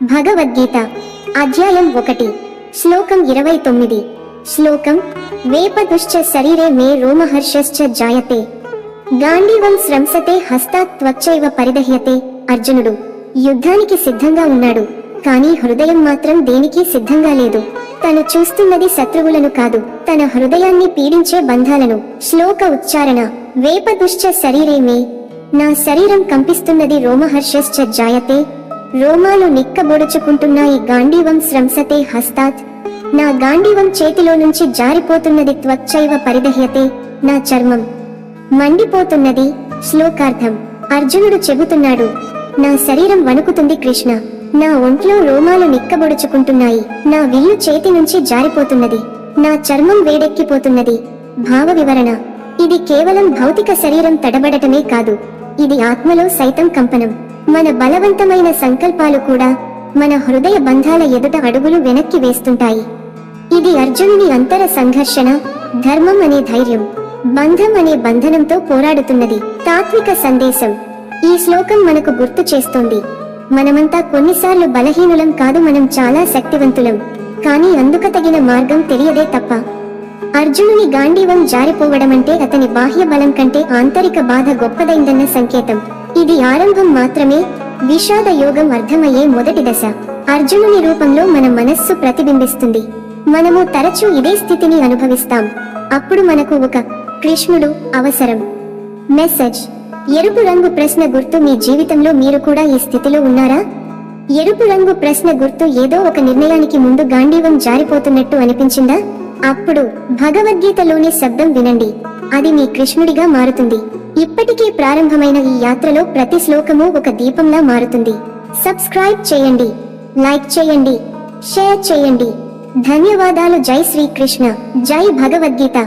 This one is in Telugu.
భగవద్గీత అధ్యాయం 1 శ్లోకం 29 శ్లోకం వేపదుశ్చ శరీరే మే రోమహర్షశ్చ జాయతే గాంధీవం స్రంసతే హస్తాత్ త్వచ్చైవ పరిదహ్యతే. అర్జునుడు యుద్ధానికి సిద్ధంగా ఉన్నాడు, కానీ హృదయం మాత్రం దేనికి సిద్ధంగా లేదు. తను చూస్తున్నది శత్రువులను కాదు, తన హృదయాన్ని పీడించే బంధాలను. శ్లోక ఉచ్చారణ వేపదుశ్చ శరీరే మే, నా శరీరం కంపిస్తున్నది. రోమహర్షశ్చ జాయతే, రోమాలు నిక్కబొడుచుకుంటున్నాయి. గాంధీవం స్రంసతే హస్తాత్, నా గాంధీవం చేతిలో నుంచి జారిపోతున్నది. త్వచ్చైవ పరిదహ్యతే, నా చర్మం మండిపోతున్నది. శ్లోకార్థం అర్జునుడు చెబుతున్నాడు, నా శరీరం వణుకుతుంది కృష్ణ, నా ఒంట్లో రోమాలు నిక్కబొడుచుకుంటున్నాయి, నా విల్లు చేతి నుంచి జారిపోతున్నది, నా చర్మం వేడెక్కిపోతున్నది. భావ వివరణ ఇది కేవలం భౌతిక శరీరం తడబడటమే కాదు, ఇది ఆత్మలో సైతం కంపనం. మన బలవంతమైన సంకల్పాలు కూడా మన హృదయ బంధాల ఎదుట అడుగులు వెనక్కి వేస్తుంటాయి. ఇది అర్జునుని అంతర సంఘర్షణ. ధర్మం అనే ధైర్యం, బంధం అనే బంధనంతో పోరాడుతున్నది. తాత్విక సందేశం ఈ శ్లోకం మనకు గుర్తు చేస్తోంది, మనమంతా కొన్నిసార్లు బలహీనులం కాదు, మనం చాలా శక్తివంతులం, కానీ అందుకు తగిన మార్గం తెలియదే తప్ప. అర్జునుని గాంధీవం జారిపోవడమంటే అతని బాహ్య బలం కంటే ఆంతరిక బాధ గొప్పదైందన్న సంకేతం. ఇది ఆరంభం మాత్రమే, విషాద యోగం అర్థమయ్యే మొదటి దశ. అర్జునుని రూపంలో మన మనస్సు ప్రతిబింబిస్తుంది. మనము తరచూ ఇదే స్థితిని అనుభవిస్తాం. అప్పుడు మనకు ఒక కృష్ణుడు అవసరం. మెసేజ్ ఎరుపు రంగు ప్రశ్న గుర్తు. మీ జీవితంలో మీరు కూడా ఈ స్థితిలో ఉన్నారా? ఎరుపు రంగు ప్రశ్న గుర్తు ఏదో ఒక నిర్ణయానికి ముందు గాంధీవం జారిపోతున్నట్టు అనిపించిందా? అప్పుడు భగవద్గీతలోని శబ్దం వినండి, అది మీ కృష్ణుడిగా మారుతుంది. ఇప్పటికే ప్రారంభమైన ఈ యాత్రలో ప్రతి శ్లోకము ఒక దీపంలా మారుతుంది. సబ్స్క్రైబ్ చేయండి, లైక్ చేయండి, షేర్ చేయండి. ధన్యవాదాలు. జై శ్రీకృష్ణ, జై భగవద్గీత.